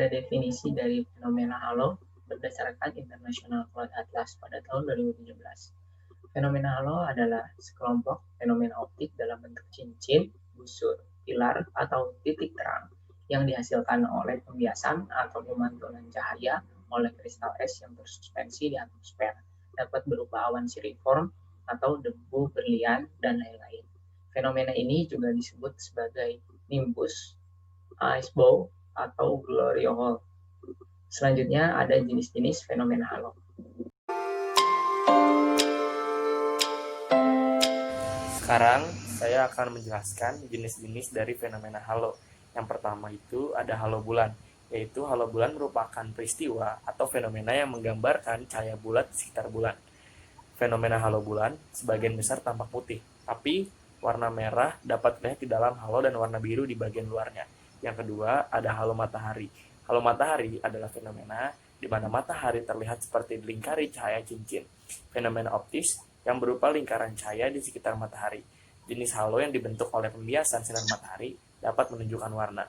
ada definisi dari fenomena halo berdasarkan International Cloud Atlas pada tahun 2017. Fenomena halo adalah sekelompok fenomena optik dalam bentuk cincin, busur, pilar, atau titik terang yang dihasilkan oleh pembiasan atau pemantulan cahaya oleh kristal es yang bersuspensi di atmosfer, dapat berupa awan siriform atau debu berlian, dan lain-lain. Fenomena ini juga disebut sebagai nimbus, ice bow, atau glory hole. Selanjutnya ada jenis-jenis fenomena halo. Sekarang saya akan menjelaskan jenis-jenis dari fenomena halo. Yang pertama itu ada halo bulan, yaitu halo bulan merupakan peristiwa atau fenomena yang menggambarkan cahaya bulat di sekitar bulan. Fenomena halo bulan sebagian besar tampak putih, tapi warna merah dapat terlihat di dalam halo dan warna biru di bagian luarnya. Yang kedua ada halo matahari. Halo matahari adalah fenomena di mana matahari terlihat seperti dilingkari cahaya cincin. Fenomena optis yang berupa lingkaran cahaya di sekitar matahari. Jenis halo yang dibentuk oleh pembiasan sinar matahari dapat menunjukkan warna.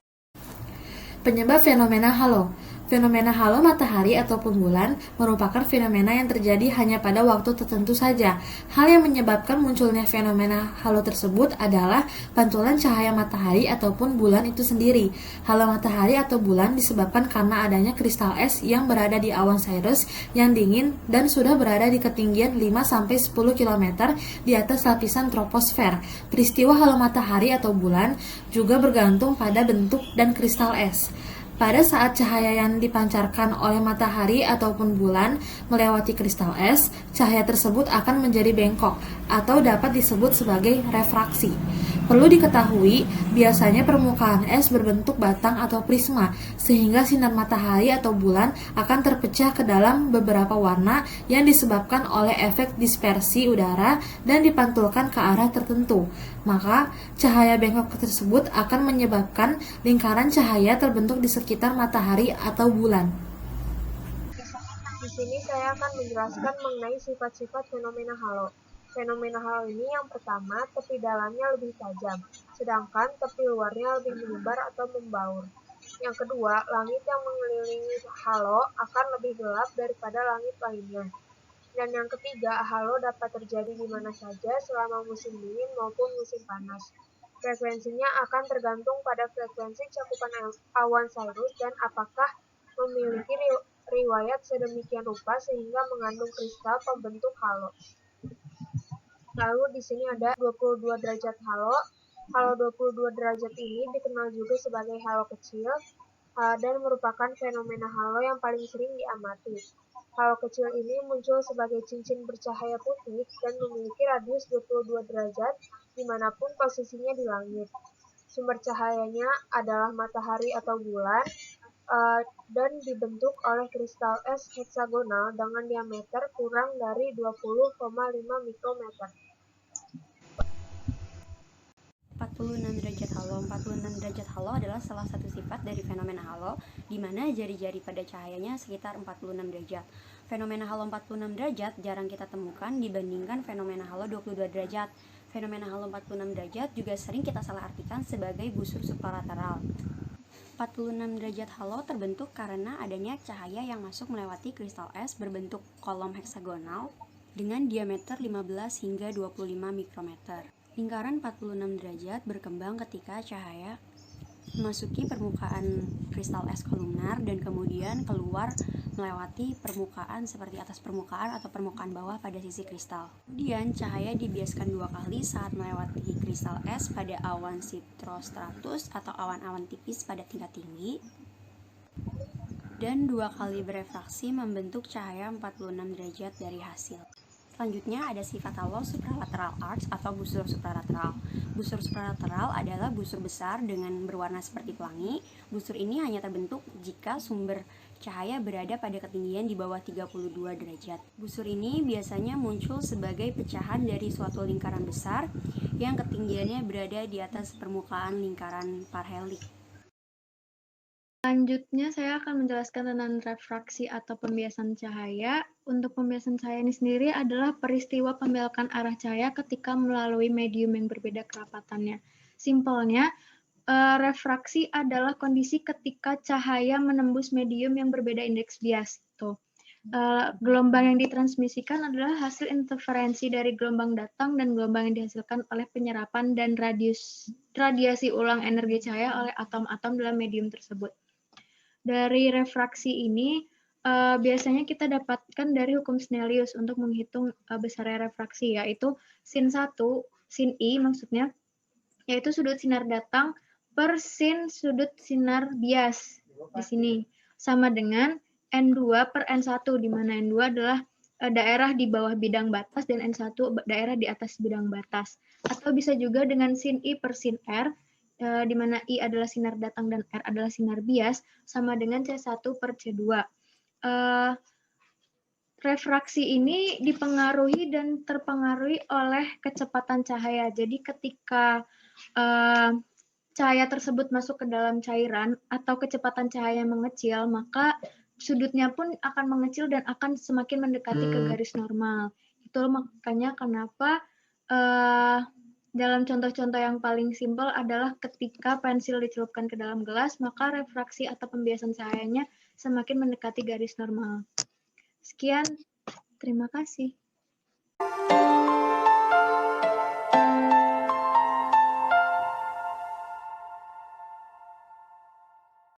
Penyebab fenomena halo. Fenomena halo matahari ataupun bulan merupakan fenomena yang terjadi hanya pada waktu tertentu saja. Hal yang menyebabkan munculnya fenomena halo tersebut adalah pantulan cahaya matahari ataupun bulan itu sendiri. Halo matahari atau bulan disebabkan karena adanya kristal es yang berada di awan Cirrus yang dingin dan sudah berada di ketinggian 5-10 km di atas lapisan troposfer. Peristiwa halo matahari atau bulan juga bergantung pada bentuk dan kristal es. Pada saat cahaya yang dipancarkan oleh matahari ataupun bulan melewati kristal es, cahaya tersebut akan menjadi bengkok atau dapat disebut sebagai refraksi. Perlu diketahui, biasanya permukaan es berbentuk batang atau prisma, sehingga sinar matahari atau bulan akan terpecah ke dalam beberapa warna yang disebabkan oleh efek dispersi udara dan dipantulkan ke arah tertentu. Maka, cahaya bengkok tersebut akan menyebabkan lingkaran cahaya terbentuk di sekitar matahari atau bulan. Di sini saya akan menjelaskan mengenai sifat-sifat fenomena halo. Fenomena halo ini yang pertama, tepi dalamnya lebih tajam, sedangkan tepi luarnya lebih menyebar atau membaur. Yang kedua, langit yang mengelilingi halo akan lebih gelap daripada langit lainnya. Dan yang ketiga, halo dapat terjadi di mana saja selama musim dingin maupun musim panas. Frekuensinya akan tergantung pada frekuensi cakupan awan Cirrus dan apakah memiliki riwayat sedemikian rupa sehingga mengandung kristal pembentuk halo. Lalu di sini ada 22 derajat halo. Halo 22 derajat ini dikenal juga sebagai halo kecil dan merupakan fenomena halo yang paling sering diamati. Halo kecil ini muncul sebagai cincin bercahaya putih dan memiliki radius 22 derajat dimanapun posisinya di langit. Sumber cahayanya adalah matahari atau bulan dan dibentuk oleh kristal es heksagonal dengan diameter kurang dari 20,5 mikrometer. 46 derajat halo. 46 derajat halo adalah salah satu sifat dari fenomena halo, di mana jari-jari pada cahayanya sekitar 46 derajat. Fenomena halo 46 derajat jarang kita temukan dibandingkan fenomena halo 22 derajat. Fenomena halo 46 derajat juga sering kita salah artikan sebagai busur supralateral. 46 derajat halo terbentuk karena adanya cahaya yang masuk melewati kristal es berbentuk kolom heksagonal dengan diameter 15 hingga 25 mikrometer. Lingkaran 46 derajat berkembang ketika cahaya memasuki permukaan kristal es kolumnar dan kemudian keluar melewati permukaan seperti atas permukaan atau permukaan bawah pada sisi kristal. Kemudian cahaya dibiaskan 2 kali saat melewati kristal es pada awan cirrostratus atau awan-awan tipis pada tingkat tinggi, dan 2 kali berefraksi membentuk cahaya 46 derajat dari hasil. Selanjutnya ada sifat halo supralateral arcs atau busur supralateral. Busur supralateral adalah busur besar dengan berwarna seperti pelangi. Busur ini hanya terbentuk jika sumber cahaya berada pada ketinggian di bawah 32 derajat. Busur ini biasanya muncul sebagai pecahan dari suatu lingkaran besar yang ketinggiannya berada di atas permukaan lingkaran parhelik. Selanjutnya, saya akan menjelaskan tentang refraksi atau pembiasan cahaya. Untuk pembiasan cahaya ini sendiri adalah peristiwa pembelokan arah cahaya ketika melalui medium yang berbeda kerapatannya. Simpelnya, refraksi adalah kondisi ketika cahaya menembus medium yang berbeda indeks bias. Tuh. Gelombang yang ditransmisikan adalah hasil interferensi dari gelombang datang dan gelombang yang dihasilkan oleh penyerapan dan radiasi ulang energi cahaya oleh atom-atom dalam medium tersebut. Dari refraksi ini, biasanya kita dapatkan dari hukum Snellius untuk menghitung besarnya refraksi, yaitu sin 1, sin I maksudnya, yaitu sudut sinar datang per sin sudut sinar bias di sini, sama dengan N2 per N1, di mana N2 adalah daerah di bawah bidang batas dan N1 daerah di atas bidang batas. Atau bisa juga dengan sin I per sin R, di mana I adalah sinar datang dan R adalah sinar bias, sama dengan C1 per C2. Refraksi ini dipengaruhi dan terpengaruhi oleh kecepatan cahaya. Jadi ketika cahaya tersebut masuk ke dalam cairan atau kecepatan cahaya mengecil, maka sudutnya pun akan mengecil dan akan semakin mendekati ke garis normal. Itu makanya kenapa dalam contoh-contoh yang paling simpel adalah ketika pensil dicelupkan ke dalam gelas, maka refraksi atau pembiasan cahayanya semakin mendekati garis normal. Sekian, terima kasih.